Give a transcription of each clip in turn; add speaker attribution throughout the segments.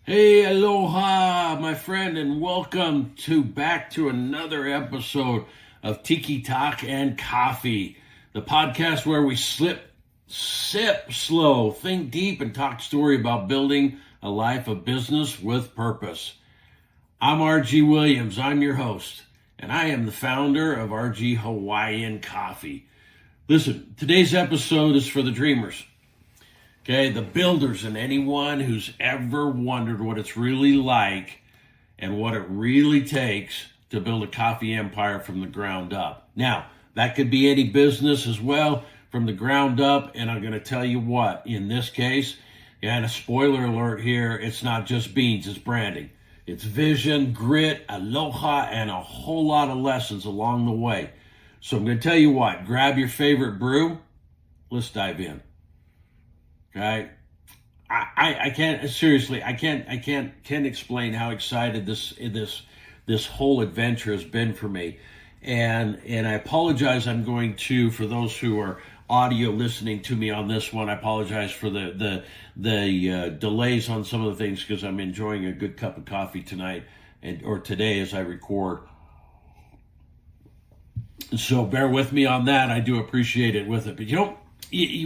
Speaker 1: Hey, aloha, my friend, and welcome back to another episode of Tikiak and Coffee, the podcast where we sip slow, think deep, and talk story about building a life of business with purpose. I'm RG Williams. I'm your host, and I am the founder of RG Hawaiian Coffee. Listen, today's episode is for the dreamers. Okay, the builders and anyone who's ever wondered what it's really like and what it really takes to build a coffee empire from the ground up. Now, that could be any business as well from the ground up, and I'm going to tell you what, in this case, and a spoiler alert here, it's not just beans, it's branding. It's vision, grit, aloha, and a whole lot of lessons along the way. So I'm going to tell you what, grab your favorite brew, let's dive in. Okay, I can't seriously. I can't explain how excited this whole adventure has been for me, and I apologize. I'm going to, for those who are audio listening to me on this one, I apologize for the delays on some of the things because I'm enjoying a good cup of coffee tonight or today as I record. So bear with me on that. I do appreciate it with it, but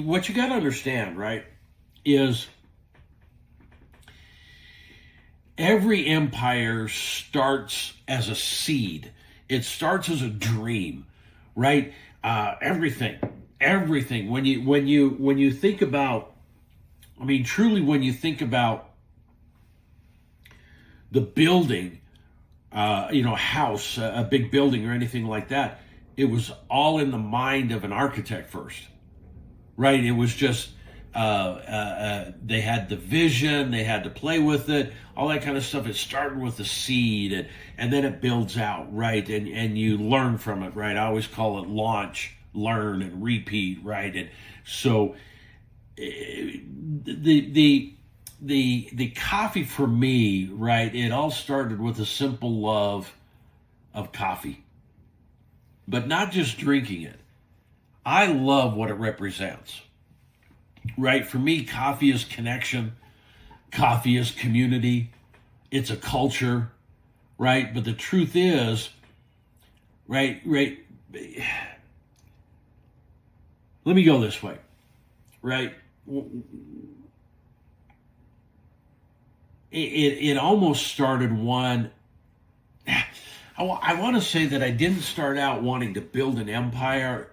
Speaker 1: what you got to understand, right? Is every empire starts as a seed. It starts as a dream, right? Everything. When you think about, truly, when you think about the building, house, a big building or anything like that, it was all in the mind of an architect first, right? It was just. They had the vision, they had to play with it, all that kind of stuff. It started with the seed and then it builds out, right? And you learn from it, right? I always call it launch, learn, and repeat, right? And so the coffee for me, right? It all started with a simple love of coffee, but not just drinking it. I love what it represents. Right? For me, coffee is connection. Coffee is community. It's a culture, right? But the truth is, right. Let me go this way, right? It almost started one. I want to say that I didn't start out wanting to build an empire,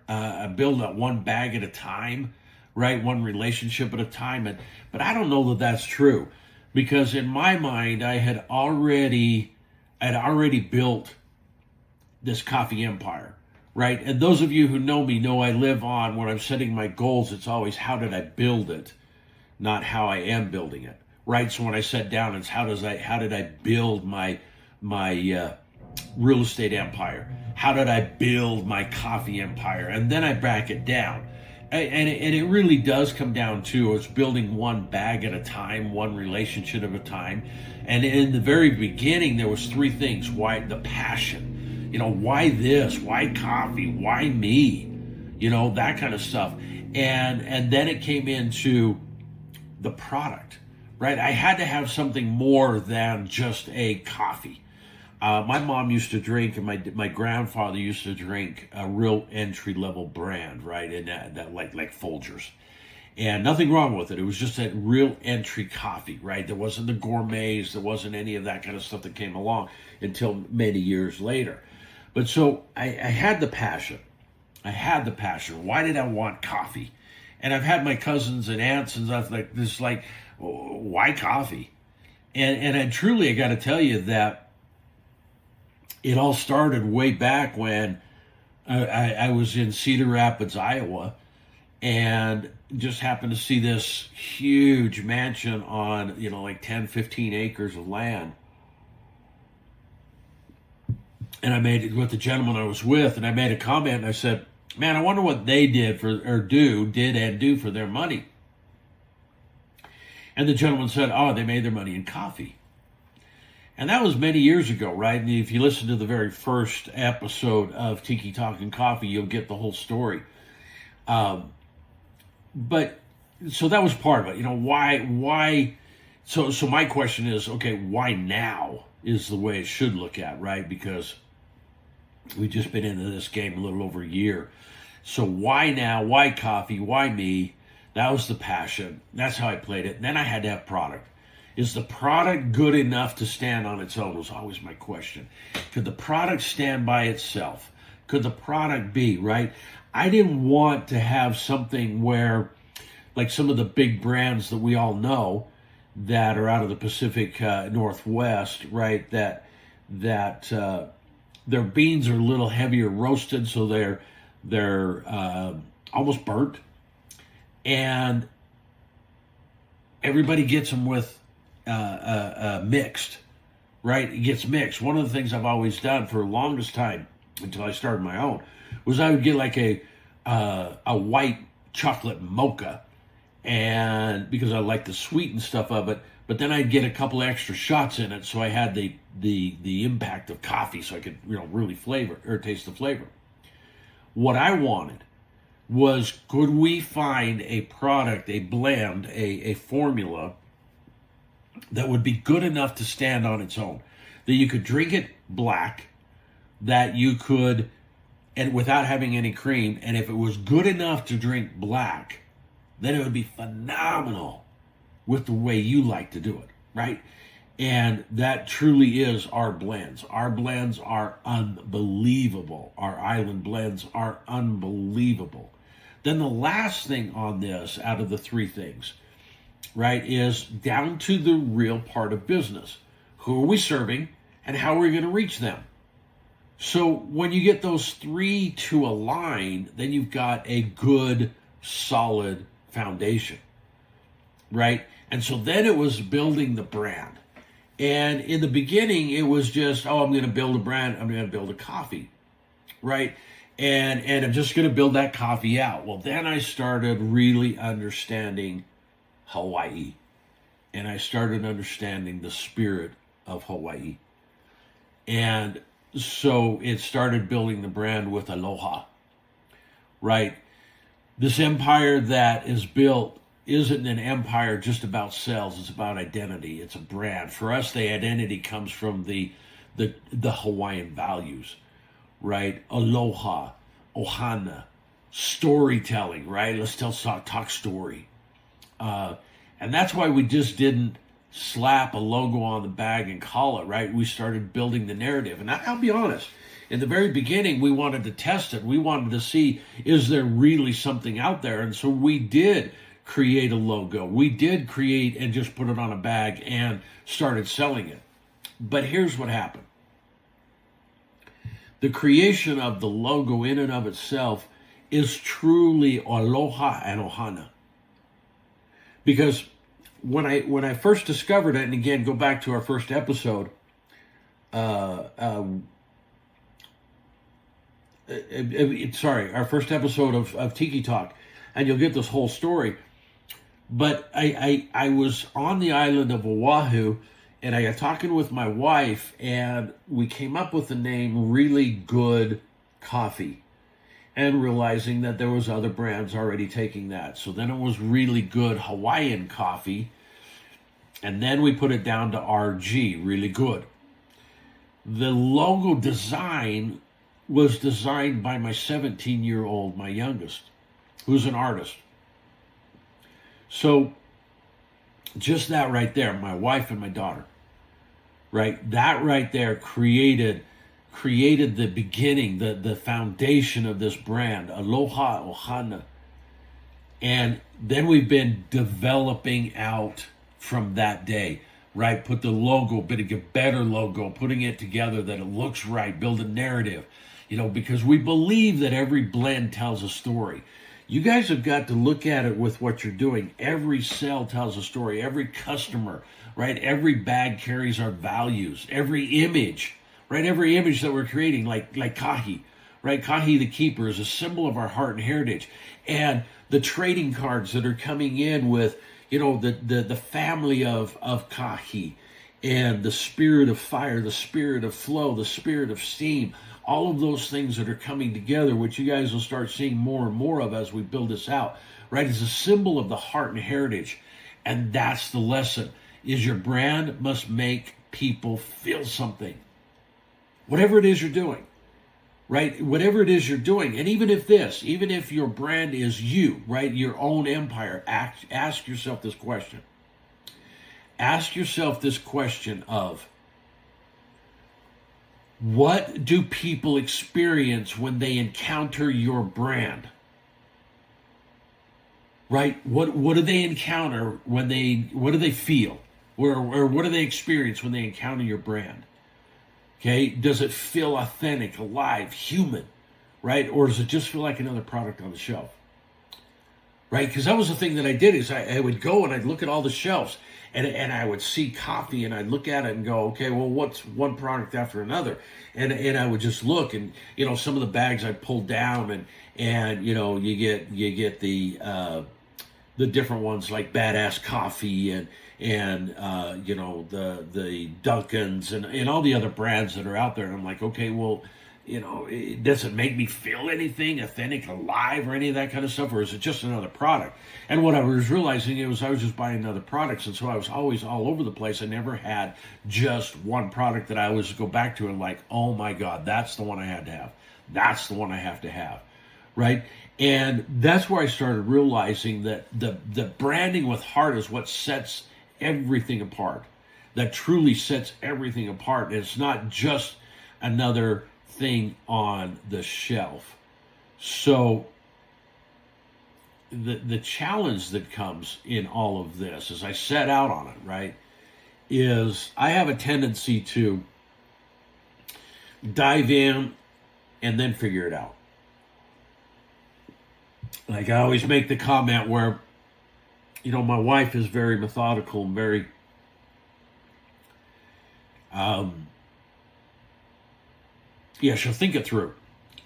Speaker 1: build at one bag at a time. Right, one relationship at a time, but I don't know that that's true, because in my mind I had already built this coffee empire, right? And those of you who know me know I live on when I'm setting my goals. It's always how did I build it, not how I am building it, right? So when I set down, it's how did I build my real estate empire? How did I build my coffee empire? And then I back it down. And it really does come down to it's building one bag at a time, one relationship at a time. And in the very beginning, there was three things. Why? The passion. Why this? Why coffee? Why me? That kind of stuff. And then it came into the product, right? I had to have something more than just a coffee. My mom used to drink, and my grandfather used to drink a real entry level brand, right? And that like Folgers, and nothing wrong with it. It was just that real entry coffee, right? There wasn't the gourmets, there wasn't any of that kind of stuff that came along until many years later. But so I had the passion. Why did I want coffee? And I've had my cousins and aunts and stuff like this, like, why coffee? And I got to tell you that. It all started way back when I was in Cedar Rapids, Iowa, and just happened to see this huge mansion on, like 10, 15 acres of land. And I made it with the gentleman I was with, and I made a comment, and I said, man, I wonder what they did for their money. And the gentleman said, oh, they made their money in coffee. And that was many years ago, right? And if you listen to the very first episode of Tikiak and Coffee, you'll get the whole story. But so that was part of it. Why So my question is, okay, why now is the way it should look at, right? Because we've just been into this game a little over a year. So why now? Why coffee? Why me? That was the passion. That's how I played it. And then I had to have product. Is the product good enough to stand on its own? Was always my question. Could the product stand by itself? Could the product be, right? I didn't want to have something where, like some of the big brands that we all know that are out of the Pacific Northwest, right? That their beans are a little heavier roasted, so they're almost burnt, and everybody gets them with mixed, right? It gets mixed. One of the things I've always done for the longest time until I started my own was I would get like a white chocolate mocha, and because I like the sweet and stuff of it, but then I'd get a couple extra shots in it, so I had the impact of coffee, so I could really flavor or taste the flavor. What I wanted was, could we find a product, a blend, a formula that would be good enough to stand on its own, that you could drink it black, that you could, and without having any cream, and if it was good enough to drink black, then it would be phenomenal with the way you like to do it, right? And that truly is our blends. Our blends are unbelievable. Our island blends are unbelievable. Then the last thing on this, out of the three things, right, is down to the real part of business. Who are we serving and how are we going to reach them? So when you get those three to align, then you've got a good, solid foundation, right? And so then it was building the brand. And in the beginning, it was just, I'm going to build a brand. I'm going to build a coffee, right? And I'm just going to build that coffee out. Well, then I started really understanding Hawaii. And I started understanding the spirit of Hawaii. And so it started building the brand with Aloha, right? This empire that is built isn't an empire just about sales. It's about identity. It's a brand. For us, the identity comes from the Hawaiian values, right? Aloha, ohana, storytelling, right? Let's talk story. And that's why we just didn't slap a logo on the bag and call it, right? We started building the narrative. And I'll be honest, in the very beginning, we wanted to test it. We wanted to see, is there really something out there? And so we did create a logo. We did create and just put it on a bag and started selling it. But here's what happened. The creation of the logo in and of itself is truly Aloha and Ohana. Because when I first discovered it, and again, go back to our first episode, our first episode of Tiki Talk, and you'll get this whole story. But I was on the island of Oahu, and I got talking with my wife, and we came up with the name Really Good Coffee, and realizing that there was other brands already taking that. So then it was Really Good Hawaiian Coffee, and then we put it down to RG, Really Good. The logo design was designed by my 17-year-old, my youngest, who's an artist. So just that right there, my wife and my daughter, right? That right there created the beginning, the foundation of this brand, Aloha Ohana. And then we've been developing out from that day, right? Put the logo, a better logo, putting it together that it looks right, build a narrative, because we believe that every blend tells a story. You guys have got to look at it with what you're doing. Every sale tells a story. Every customer, right? Every bag carries our values. Every image, right? Every image that we're creating, like Kahi, right? Kahi the keeper is a symbol of our heart and heritage. And the trading cards that are coming in with, the family of Kahi, and the spirit of fire, the spirit of flow, the spirit of steam, all of those things that are coming together, which you guys will start seeing more and more of as we build this out, right? It's a symbol of the heart and heritage. And that's the lesson. is your brand must make people feel something. Whatever it is you're doing, right? Whatever it is you're doing. And even if your brand is you, right? Your own empire, ask yourself this question. Ask yourself this question of, what do people experience when they encounter your brand? Right? What do they encounter what do they feel? Or what do they experience when they encounter your brand? Okay? Does it feel authentic, alive, human? Right? Or does it just feel like another product on the shelf? Right? Because that was the thing that I did, is I would go and I'd look at all the shelves, and I would see coffee, and I'd look at it and go, okay, well, what's one product after another? And I would just look, and some of the bags I pulled down, and you get the different ones like Badass Coffee and the Duncans and all the other brands that are out there. And I'm like, okay, well, it doesn't make me feel anything authentic, alive, or any of that kind of stuff, or is it just another product? And what I was realizing is I was just buying other products, and so I was always all over the place. I never had just one product that I always go back to and like, oh my God, that's the one I had to have. That's the one I have to have, right? And that's where I started realizing that the branding with heart is what sets everything apart. That truly sets everything apart. And it's not just another thing on the shelf. So the challenge that comes in all of this, as I set out on it, right, is I have a tendency to dive in and then figure it out. Like I always make the comment where, my wife is very methodical and very, she'll think it through.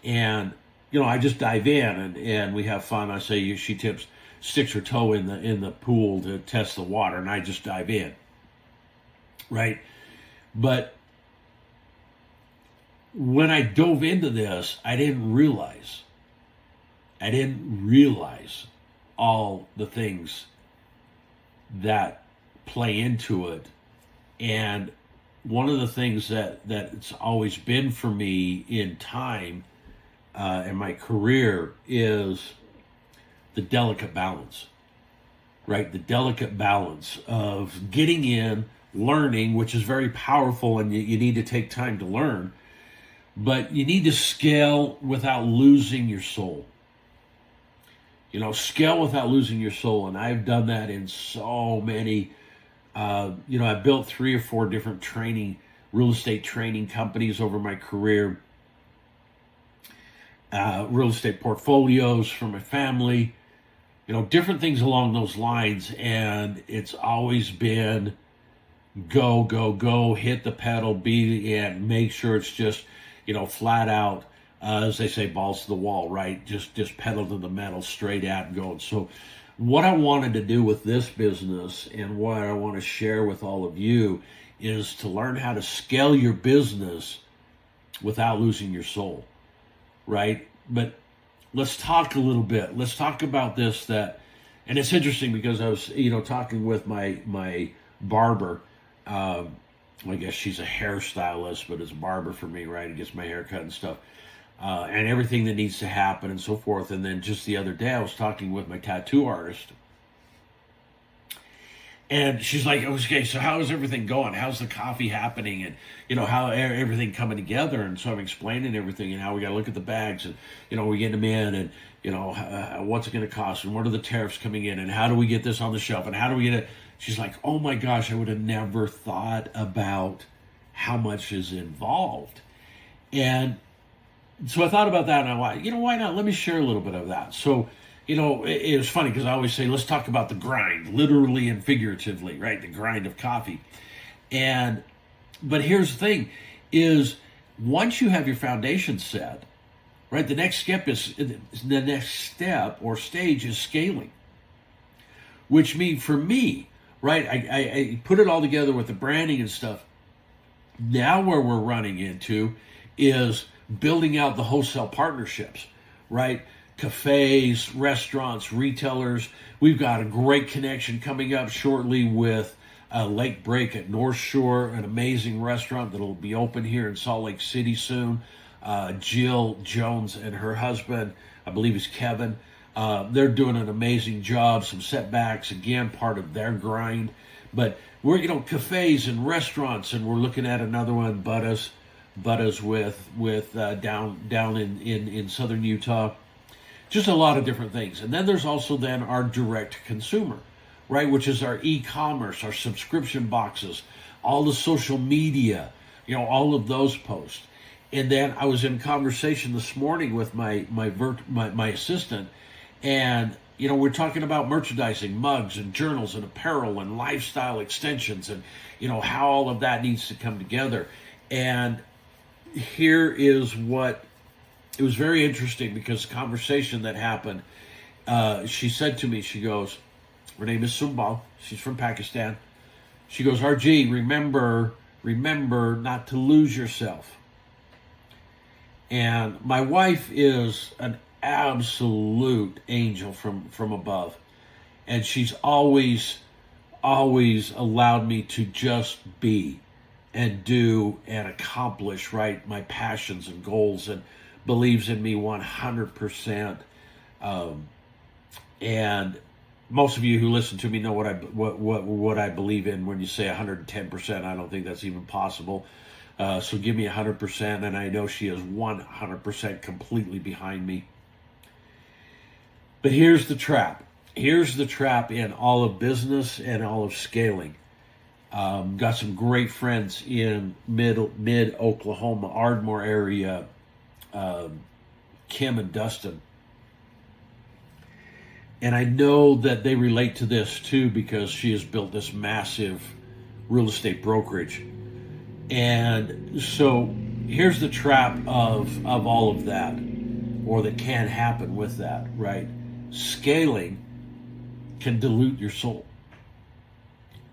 Speaker 1: And, I just dive in and we have fun. I say she sticks her toe in the pool to test the water, and I just dive in. Right? But when I dove into this, I didn't realize all the things that play into it. And one of the things that's always been for me in time in my career is the delicate balance, right? The delicate balance of getting in, learning, which is very powerful, and you need to take time to learn, but you need to scale without losing your soul. Scale without losing your soul. And I've done that in so many, I built 3 or 4 different real estate training companies over my career, real estate portfolios for my family, different things along those lines. And it's always been go, go, go, hit the pedal, and make sure it's just, flat out, as they say, balls to the wall, right? Just pedal to the metal, straight out and going. So what I wanted to do with this business and what I want to share with all of you is to learn how to scale your business without losing your soul, right? But let's talk a little bit. Let's talk about this, and it's interesting because I was, talking with my barber. I guess she's a hairstylist, but it's a barber for me, right? It gets my hair cut and stuff. And everything that needs to happen and so forth. And then just the other day, I was talking with my tattoo artist. And she's like, okay, so how is everything going? How's the coffee happening? And, how everything coming together? And so I'm explaining everything and how we got to look at the bags and, we get them in and, what's it going to cost? And what are the tariffs coming in? And how do we get this on the shelf? And how do we get it? She's like, oh my gosh, I would have never thought about how much is involved. And so I thought about that, and I went, why not? Let me share a little bit of that. So, it was funny because I always say, let's talk about the grind, literally and figuratively, right? The grind of coffee. But here's the thing, is once you have your foundation set, right, the next step or stage is scaling. Which means for me, right, I put it all together with the branding and stuff. Now where we're running into is building out the wholesale partnerships, right? Cafes, restaurants, retailers. We've got a great connection coming up shortly with Lake Break at North Shore, an amazing restaurant that'll be open here in Salt Lake City soon. Jill Jones and her husband, I believe is Kevin, they're doing an amazing job. Some setbacks, again, part of their grind. But we're, cafes and restaurants, and we're looking at another one, Butta's with down in southern Utah. Just a lot of different things. And then there's also then our direct consumer, right? Which is our e-commerce, our subscription boxes, all the social media, all of those posts. And then I was in conversation this morning with my assistant, and we're talking about merchandising, mugs and journals and apparel and lifestyle extensions, and how all of that needs to come together. And here is what it was very interesting, because the conversation that happened, she said to me, she goes, her name is Sumbal, she's from Pakistan. She goes, RG, remember not to lose yourself. And my wife is an absolute angel from above. And she's always allowed me to just be and do and accomplish, right, my passions and goals, and believes in me 100%. And most of you who listen to me know what I believe in. When you say 110%, I don't think that's even possible. So give me 100%, and I know she is 100% completely behind me. But here's the trap. Here's the trap in all of business and all of scaling. Got some great friends in mid Oklahoma, Ardmore area, Kim and Dustin. And I know that they relate to this too, because she has built this massive real estate brokerage. And so here's the trap of all of that, or that can happen with that, right? Scaling can dilute your soul,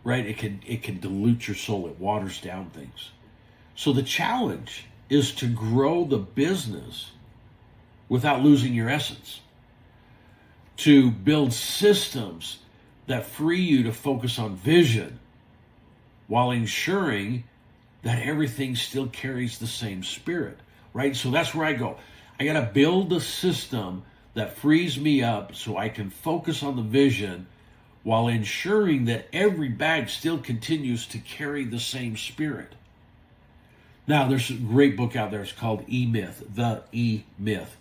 Speaker 1: right? It can dilute your soul. It waters down things. So the challenge is to grow the business without losing your essence, to build systems that free you to focus on vision while ensuring that everything still carries the same spirit, right? So that's where I go. I got to build a system that frees me up so I can focus on the vision while ensuring that every bag still continues to carry the same spirit. Now, there's a great book out there. It's called E-Myth, The E-Myth,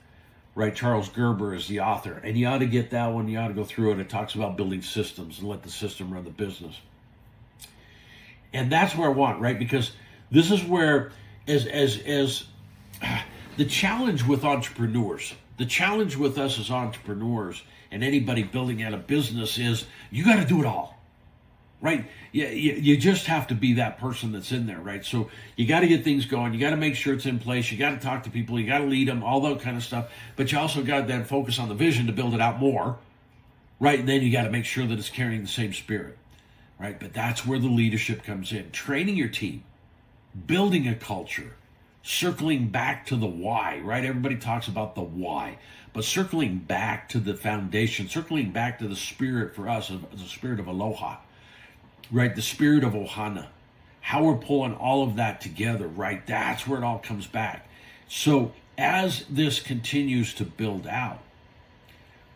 Speaker 1: right? Charles Gerber is the author. And you ought to get that one. You ought to go through it. It talks about building systems and let the system run the business. And that's where I want, right? Because this is where, as the challenge with entrepreneurs, the challenge with us as entrepreneurs and anybody building out a business is you got to do it all, right? You just have to be that person that's in there, right? So you got to get things going. You got to make sure it's in place. You got to talk to people. You got to lead them, all that kind of stuff. But you also got to then focus on the vision to build it out more, right? And then you got to make sure that it's carrying the same spirit, right? But that's where the leadership comes in. Training your team, building a culture, circling back to the why, right? Everybody talks about the why, but circling back to the foundation, circling back to the spirit for us, the spirit of Aloha, right? The spirit of Ohana, how we're pulling all of that together, right? That's where it all comes back. So as this continues to build out,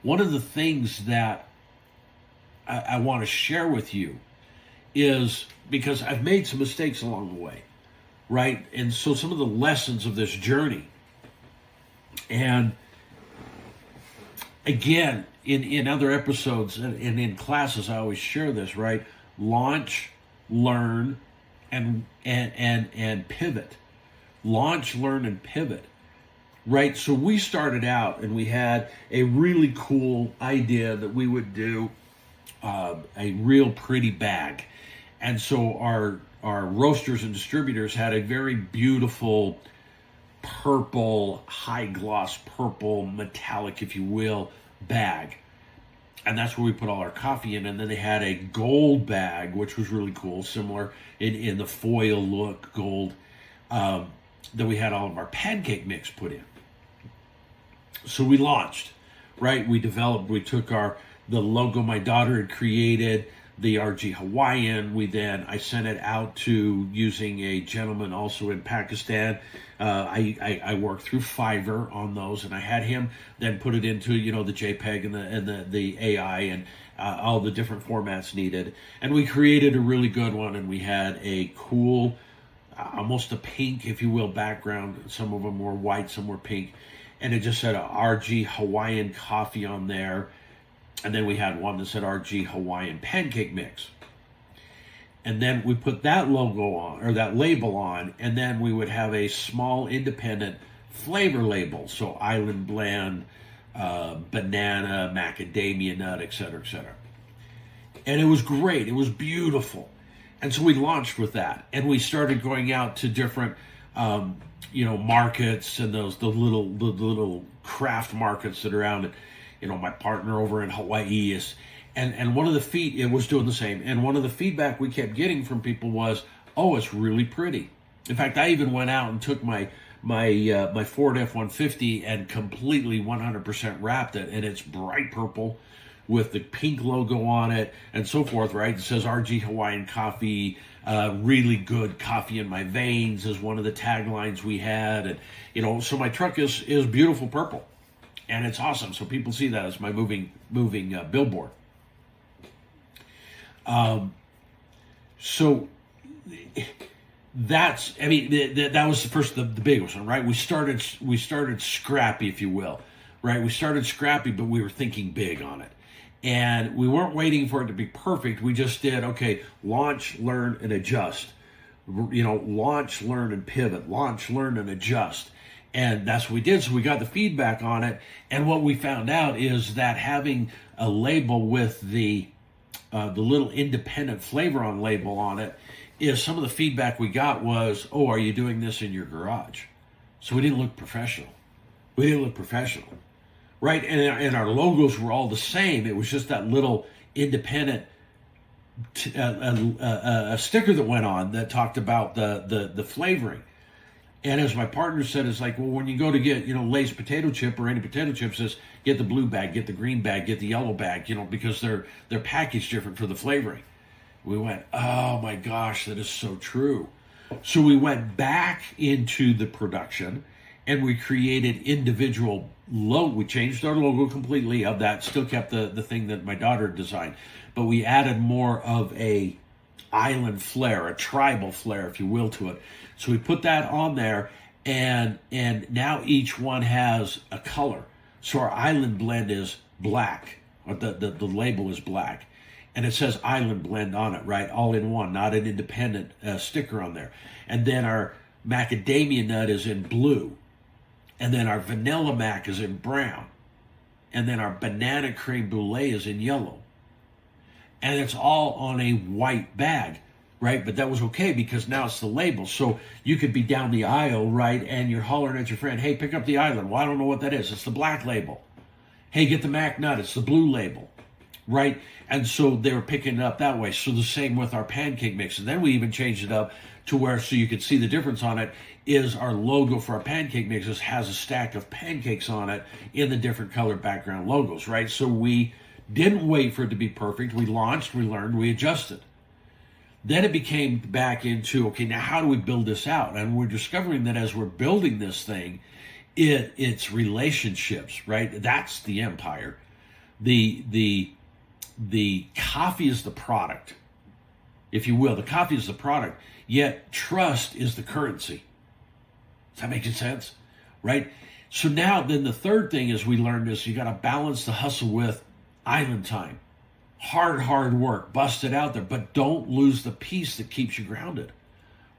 Speaker 1: one of the things that I want to share with you is, because I've made some mistakes along the way, right? And so some of the lessons of this journey, and again, in other episodes and in classes, I always share this, right? Launch, learn, and pivot. Launch, learn, and pivot, right? So we started out and we had a really cool idea that we would do a real pretty bag. And so our roasters and distributors had a very beautiful purple, high gloss purple, metallic, if you will, bag. And that's where we put all our coffee in. And then they had a gold bag, which was really cool, similar in the foil look, gold, that we had all of our pancake mix put in. So we launched, right? We took the logo my daughter had created, the RG Hawaiian. I sent it out to using a gentleman also in Pakistan. I worked through Fiverr on those, and I had him then put it into the JPEG and the AI and all the different formats needed, and we created a really good one. And we had a cool, almost a pink, if you will, background. Some of them were white, some were pink, and it just said RG Hawaiian Coffee on there. And then we had one that said RG Hawaiian Pancake Mix. And then we put that logo on, or that label on, and then we would have a small independent flavor label. So Island Blend, banana, macadamia nut, etc., etc. And it was great. It was beautiful. And so we launched with that. And we started going out to different, markets, and the little craft markets that are around it. My partner over in Hawaii is, and one of the it was doing the same. And one of the feedback we kept getting from people was, "Oh, it's really pretty." In fact, I even went out and took my Ford F-150 and completely 100% wrapped it, and it's bright purple with the pink logo on it and so forth. Right? It says RG Hawaiian Coffee. Really good coffee in my veins is one of the taglines we had, and so my truck is beautiful purple. And it's awesome. So people see that as my moving billboard. So that was the first, the biggest one, right? We started scrappy, if you will, right? We started scrappy, but we were thinking big on it. And we weren't waiting for it to be perfect. We just did, okay, launch, learn, and adjust. Launch, learn, and pivot. Launch, learn, and adjust. And that's what we did. So we got the feedback on it. And what we found out is that having a label with the little independent flavor on label on it, is some of the feedback we got was, "Oh, are you doing this in your garage?" So we didn't look professional. Right? And our logos were all the same. It was just that little independent a sticker that went on that talked about the flavoring. And as my partner said, it's like, well, when you go to get, Lay's potato chip or any potato chip, says, get the blue bag, get the green bag, get the yellow bag, because they're packaged different for the flavoring. We went, oh my gosh, that is so true. So we went back into the production and we created individual logo. We changed our logo completely of that, still kept the thing that my daughter designed, but we added more of a island flair, a tribal flair, if you will, to it. So we put that on there, and now each one has a color. So our Island Blend is black, or the label is black, and it says Island Blend on it, right? All in one, not an independent sticker on there. And then our macadamia nut is in blue, and then our vanilla mac is in brown, and then our banana creme brulee is in yellow. And it's all on a white bag, right? But that was okay because now it's the label. So you could be down the aisle, right? And you're hollering at your friend, "Hey, pick up the Island." Well, I don't know what that is. It's the black label. "Hey, get the Mac Nut." It's the blue label, right? And so they were picking it up that way. So the same with our pancake mix. And then we even changed it up to where, so you could see the difference on it, is our logo for our pancake mixes has a stack of pancakes on it in the different colored background logos, right? So we didn't wait for it to be perfect. We launched, we learned, we adjusted. Then it became back into, okay, now how do we build this out? And we're discovering that as we're building this thing, it's relationships, right? That's the empire. The coffee is the product, if you will. The coffee is the product, yet trust is the currency. Does that make sense? Right? So now then the third thing is we learned is you got to balance the hustle with island time. Hard work, bust it out there, but don't lose the piece that keeps you grounded,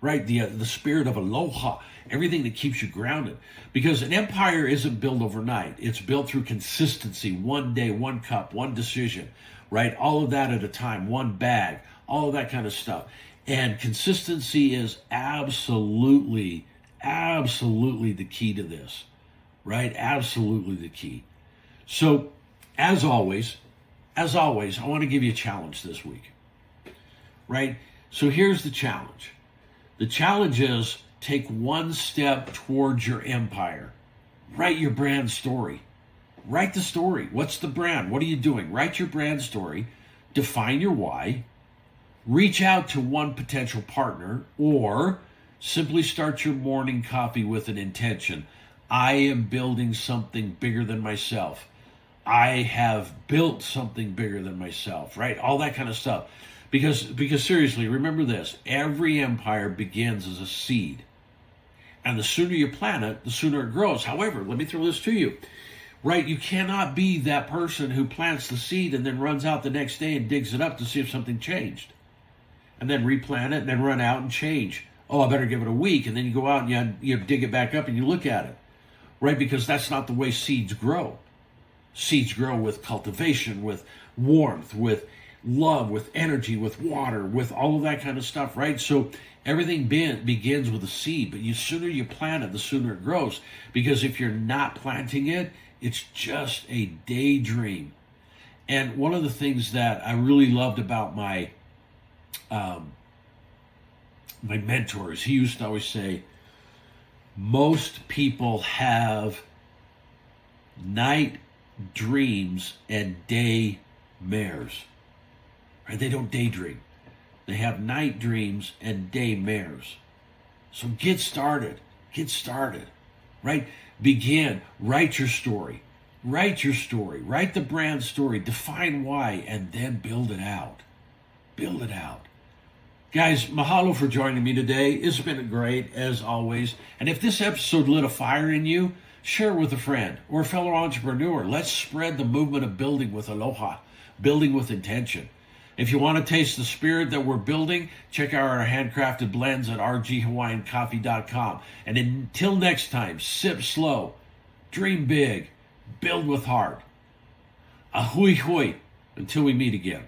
Speaker 1: right? The spirit of aloha, everything that keeps you grounded. Because an empire isn't built overnight. It's built through consistency, one day, one cup, one decision, right? All of that at a time, one bag, all of that kind of stuff. And consistency is absolutely the key to this, right? Absolutely the key. So, as always, I want to give you a challenge this week, right? So here's the challenge. The challenge is take one step towards your empire. Write your brand story. Write the story. What's the brand? What are you doing? Write your brand story. Define your why. Reach out to one potential partner, or simply start your morning coffee with an intention. I am building something bigger than myself. I have built something bigger than myself, right? All that kind of stuff. Because seriously, remember this, every empire begins as a seed. And the sooner you plant it, the sooner it grows. However, let me throw this to you, right? You cannot be that person who plants the seed and then runs out the next day and digs it up to see if something changed. And then replant it and then run out and change. Oh, I better give it a week. And then you go out and you dig it back up and you look at it, right? Because that's not the way seeds grow. Seeds grow with cultivation, with warmth, with love, with energy, with water, with all of that kind of stuff, right? So everything begins with a seed, but the sooner you plant it, the sooner it grows. Because if you're not planting it, it's just a daydream. And one of the things that I really loved about my mentors, he used to always say, most people have night dreams and day mares. Right? They don't daydream. They have night dreams and day mares. So get started. Get started. Right? Begin. Write your story. Write your story. Write the brand story. Define why, and then build it out. Build it out. Guys, mahalo for joining me today. It's been great, as always. And if this episode lit a fire in you, share it with a friend or a fellow entrepreneur. Let's spread the movement of building with Aloha, building with intention. If you want to taste the spirit that we're building, check out our handcrafted blends at rghawaiiancoffee.com. And until next time, sip slow, dream big, build with heart. Ahui hui, until we meet again.